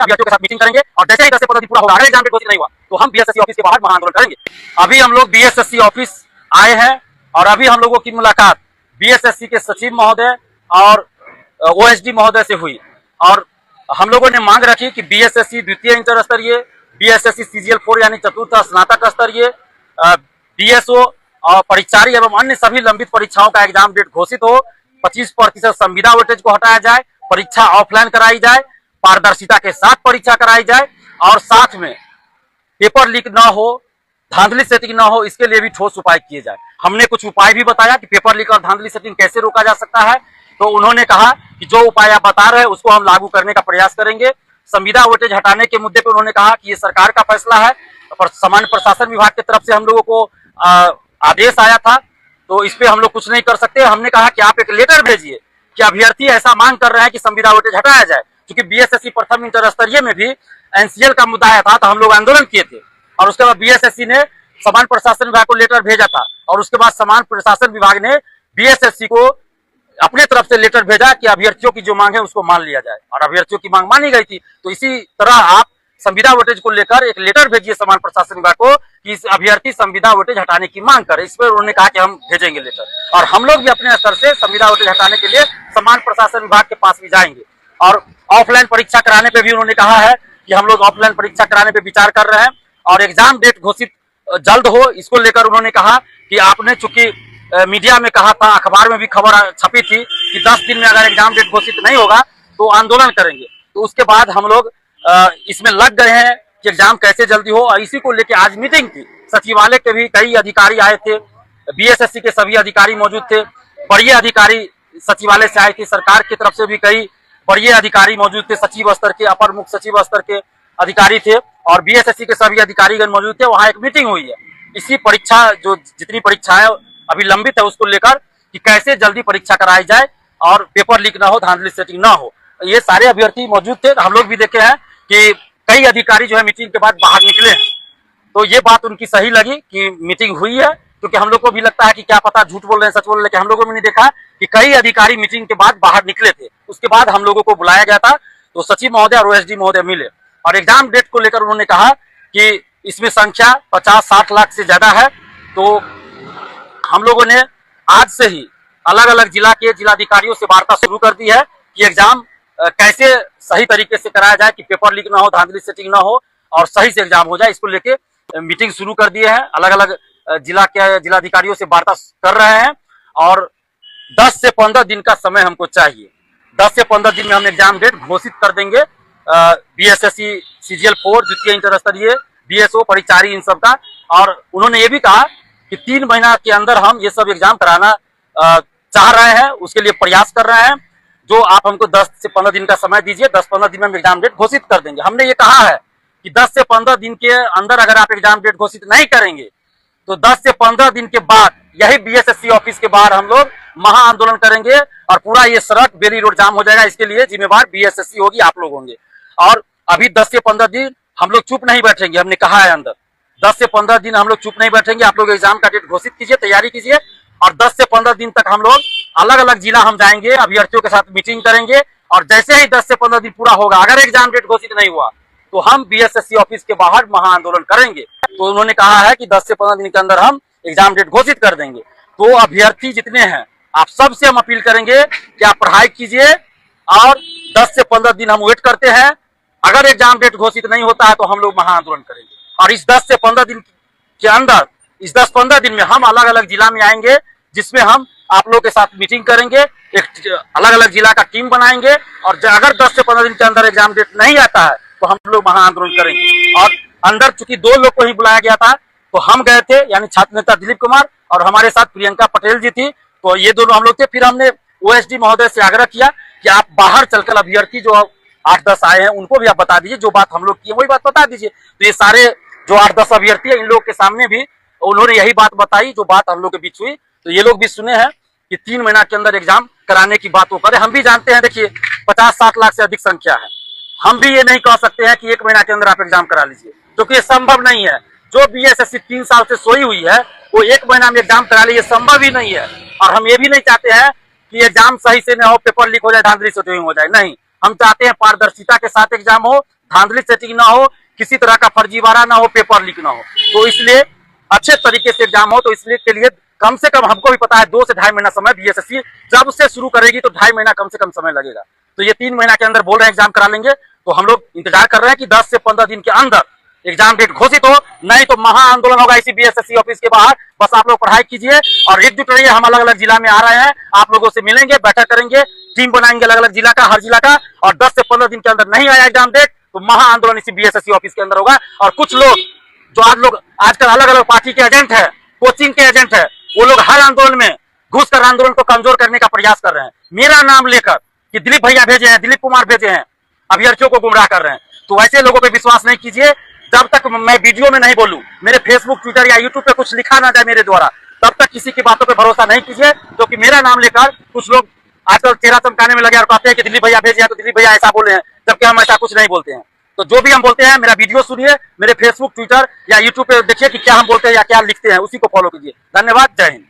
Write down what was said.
अभ्यर्थियों के साथ मीटिंग करेंगे और जैसे ही 10 से 15 दिन पूरा होगा, अगर एग्जाम डेट घोषित नहीं हुआ तो हम बीएसएससी ऑफिस के बाहर महाआंदोलन करेंगे। अभी हम लोग बीएसएससी ऑफिस आए हैं और अभी हम लोगों की मुलाकात बीएसएससी के सचिव महोदय और ओएसडी महोदय से हुई और हम लोगों ने मांग रखी कि बीएसएससी द्वितीय इंटर स्तरीय, बीएसएससी सीजीएल 4 यानी चतुर्थ स्नातक स्तरीय, बीएसओ और परिचारी एवं अन्य सभी लंबित परीक्षाओं का एग्जाम डेट घोषित हो। 25% संविदा वेटेज को हटाया जाए, परीक्षा ऑफलाइन कराई जाए, पारदर्शिता के साथ परीक्षा कराई जाए और साथ में पेपर लीक ना हो, धांधली सेटिंग ना हो, इसके लिए भी ठोस उपाय किए जाए। हमने कुछ उपाय भी बताया कि पेपर लीक और धांधली सेटिंग कैसे रोका जा सकता है, तो उन्होंने कहा कि जो उपाय आप बता रहे हैं उसको हम लागू करने का प्रयास करेंगे। संविदा वेटेज हटाने के मुद्दे पर उन्होंने कहा कि ये सरकार का फैसला है, पर सामान्य प्रशासन विभाग की तरफ से हम लोगों को आदेश आया था, तो इस पे हम लोग कुछ नहीं कर सकते। हमने कहा कि आप एक लेटर भेजिए कि अभ्यर्थी ऐसा मांग कर रहे हैं कि संविदा वेटेज हटाया जाए, क्योंकि बीएसएससी प्रथम इंटर स्तरीय में भी एनसीएल का मुद्दा आया था, तो हम लोग आंदोलन किए थे और उसके बाद बीएसएससी ने सामान्य प्रशासन विभाग को लेटर भेजा था और उसके बाद सामान्य प्रशासन विभाग ने बीएसएससी को अपने तरफ से लेटर भेजा कि अभ्यर्थियों की जो मांग है उसको मान लिया जाए और अभ्यर्थियों की मांग मानी गई थी। तो इसी तरह आप संविदा वेटेज को लेकर एक लेटर भेजिए सामान्य प्रशासन विभाग को कि इस अभ्यर्थी संविदा वेटेज हटाने की मांग करे। इस पर उन्होंने कहा कि हम भेजेंगे लेटर और हम लोग भी अपने स्तर से संविदा वेटेज हटाने के लिए सामान्य प्रशासन विभाग के पास भी जाएंगे। और ऑफलाइन परीक्षा कराने पे भी उन्होंने कहा है कि हम लोग ऑफलाइन परीक्षा कराने पे विचार कर रहे हैं और एग्जाम डेट घोषित जल्द हो, इसको लेकर उन्होंने कहा कि आपने चूंकि मीडिया में कहा था, अखबार में भी खबर छपी थी कि 10 दिन में अगर एग्जाम डेट घोषित नहीं होगा तो आंदोलन करेंगे। तो उसके बाद हम लोग इसमें लग गए हैं कि एग्जाम कैसे जल्दी हो और इसी को लेकर आज मीटिंग थी। सचिवालय के भी कई अधिकारी आए थे, बीएसएससी के सभी अधिकारी मौजूद थे, बड़े अधिकारी सचिवालय से आए थे, सरकार की तरफ से भी कई बड़े अधिकारी मौजूद थे, सचिव स्तर के, अपर मुख्य सचिव स्तर के अधिकारी थे और बीएसएससी के सभी अधिकारीगण मौजूद थे। वहाँ एक मीटिंग हुई है इसी परीक्षा जो जितनी परीक्षाएं अभी लंबित है उसको लेकर कि कैसे जल्दी परीक्षा कराई जाए और पेपर लीक ना हो, धांधली सेटिंग ना हो। ये सारे अभ्यर्थी मौजूद थे। हम लोग भी देखे हैं कि कई अधिकारी जो है मीटिंग के बाद बाहर निकले, तो ये बात उनकी सही लगी कि मीटिंग हुई है, क्योंकि हम लोग को भी लगता है कि क्या पता झूठ बोल रहे हैं सच बोल रहे हैं, लेकिन हम लोगों ने नहीं देखा कि कई अधिकारी मीटिंग के बाद बाहर निकले थे। उसके बाद हम लोगों को बुलाया गया था, तो सचिव महोदय और ओएसडी महोदय मिले और एग्जाम डेट को लेकर उन्होंने कहा कि इसमें संख्या 50-60 लाख से ज्यादा है। तो हम लोगों ने आज से ही अलग अलग जिला के जिलाधिकारियों से वार्ता शुरू कर दी है कि एग्जाम कैसे सही तरीके से कराया जाए कि पेपर लीक ना हो, धांधली सेटिंग ना हो और सही से एग्जाम हो जाए। इसको लेके मीटिंग शुरू कर दिए हैं, अलग अलग जिला के जिलाधिकारियों से वार्ता कर रहे हैं और 10 से 15 दिन का समय हमको चाहिए। 10 से 15 दिन में हम एग्जाम डेट घोषित कर देंगे बीएसएससी सीजीएल 4 द्वितीय इंटर स्तरीय, बीएसओ परिचारी इन सब का। और उन्होंने ये भी कहा कि 3 महीना के अंदर हम ये सब एग्जाम कराना चाह रहे हैं, उसके लिए प्रयास कर रहे हैं। जो आप हमको 10 से 15 दिन का समय दीजिए, 10-15 दिन में हम एग्जाम डेट घोषित कर देंगे। हमने ये कहा है कि 10 से 15 दिन के अंदर अगर आप एग्जाम डेट घोषित नहीं करेंगे तो 10 से 15 दिन के बाद यही बीएसएससी ऑफिस के बाहर हम लोग महा आंदोलन करेंगे और पूरा ये सड़क बेली रोड जाम हो जाएगा। इसके लिए जिम्मेवार बीएसएससी होगी, आप लोग होंगे। और अभी 10 से 15 दिन हम लोग चुप नहीं बैठेंगे, हमने कहा है अंदर 10 से 15 दिन हम लोग चुप नहीं बैठेंगे। आप लोग एग्जाम का डेट घोषित कीजिए, तैयारी कीजिए और 10 से 15 दिन तक हम लोग अलग अलग जिला हम जाएंगे, अभ्यर्थियों के साथ मीटिंग करेंगे और जैसे ही 10 से 15 दिन पूरा होगा, अगर एग्जाम डेट घोषित नहीं हुआ तो हम बीएसएससी ऑफिस के बाहर महा आंदोलन करेंगे। तो उन्होंने कहा है कि 10 से 15 दिन के अंदर हम एग्जाम डेट घोषित कर देंगे। तो अभ्यर्थी जितने हैं आप सबसे हम अपील करेंगे कि आप पढ़ाई कीजिए और 10 से 15 दिन हम वेट करते हैं। अगर एग्जाम डेट घोषित नहीं होता है तो हम लोग महा आंदोलन करेंगे और इस 10 से 15 दिन के अंदर, इस 10-15 दिन में हम अलग अलग जिला में आएंगे, जिसमें हम आप लोग के साथ मीटिंग करेंगे, एक अलग अलग जिला का टीम बनाएंगे और अगर 10 से 15 दिन के अंदर एग्जाम डेट नहीं आता है तो हम लोग महा आंदोलन करेंगे। और अंदर चूंकि 2 लोग को ही बुलाया गया था, तो हम गए थे, यानी छात्र नेता दिलीप कुमार और हमारे साथ प्रियंका पटेल जी थी, तो ये दोनों हम लोग थे। फिर हमने ओएसडी महोदय से आग्रह किया कि आप बाहर चलकर अभ्यर्थी जो 8-10 आए हैं उनको भी आप बता दीजिए, जो बात हम लोग किए वही बात बता दीजिए। तो ये सारे जो 8-10 अभ्यर्थी है, इन लोग के सामने भी उन्होंने यही बात बताई जो बात हम लोग के बीच हुई। तो ये लोग भी सुने हैं कि 3 महीना के अंदर एग्जाम कराने की बात वो करे। हम भी जानते हैं, देखिए 50-60 लाख से अधिक संख्या है, हम भी ये नहीं कह सकते हैं कि 1 महीना के अंदर आप एग्जाम करा लीजिए, क्योंकि ये संभव नहीं है। जो बीएसएससी 3 साल से सोई हुई है वो 1 महीना में एग्जाम करा ले, ये संभव ही नहीं है। और हम ये भी नहीं चाहते हैं कि एग्जाम सही से न हो, पेपर लीक हो जाए, धांधली सेटिंग हो जाए। नहीं, हम चाहते हैं पारदर्शिता के साथ एग्जाम हो, धांधली सेटिंग ना हो, किसी तरह का फर्जीवाड़ा ना हो, पेपर लीक ना हो। तो इसलिए अच्छे तरीके से एग्जाम हो, तो इसलिए के लिए कम से कम हमको भी पता है 2 से ढाई महीना समय बीएसएससी जब उससे शुरू करेगी तो 2.5 महीना कम से कम समय लगेगा। तो ये 3 महीना के अंदर बोल रहे हैं एग्जाम करा लेंगे। तो हम लोग इंतजार कर रहे हैं कि 10 से 15 दिन के अंदर एग्जाम डेट घोषित हो, नहीं तो महा आंदोलन होगा इसी बीएसएससी ऑफिस के बाहर। बस आप लोग पढ़ाई कीजिए और एकजुट रहिए। हम अलग अलग जिला में आ रहे हैं, आप लोगों से मिलेंगे, बैठक करेंगे, टीम बनाएंगे अलग अलग जिला का, हर जिला का, और 10 से 15 दिन के अंदर नहीं आया एग्जाम डेट तो महा आंदोलन इसी बीएसएससी ऑफिस के अंदर होगा। और कुछ लोग जो आजकल अलग अलग पार्टी के एजेंट है, कोचिंग के एजेंट है, वो लोग हर आंदोलन में घुसकर आंदोलन को कमजोर करने का प्रयास कर रहे हैं, मेरा नाम लेकर कि दिलीप भैया भेजे हैं, दिलीप कुमार भेजे हैं, अभ्यर्थियों को गुमराह कर रहे हैं। तो वैसे लोगों पे विश्वास नहीं कीजिए। जब तक मैं वीडियो में नहीं बोलूं, मेरे फेसबुक, ट्विटर या यूट्यूब पे कुछ लिखा ना जाए मेरे द्वारा, तब तक किसी की बातों पे भरोसा नहीं कीजिए। क्योंकि मेरा नाम लेकर कुछ लोग आजकल चेहरा चमकाने में लगे और कहते हैं कि दिलीप भैया भेजे हैं तो दिलीप भैया ऐसा बोले हैं, जबकि हम ऐसा कुछ नहीं बोलते हैं। तो जो भी हम बोलते हैं, मेरा वीडियो सुनिए, मेरे फेसबुक, ट्विटर या यूट्यूब पे देखिए कि क्या हम बोलते हैं या क्या लिखते हैं, उसी को फॉलो कीजिए। धन्यवाद, जय हिंद।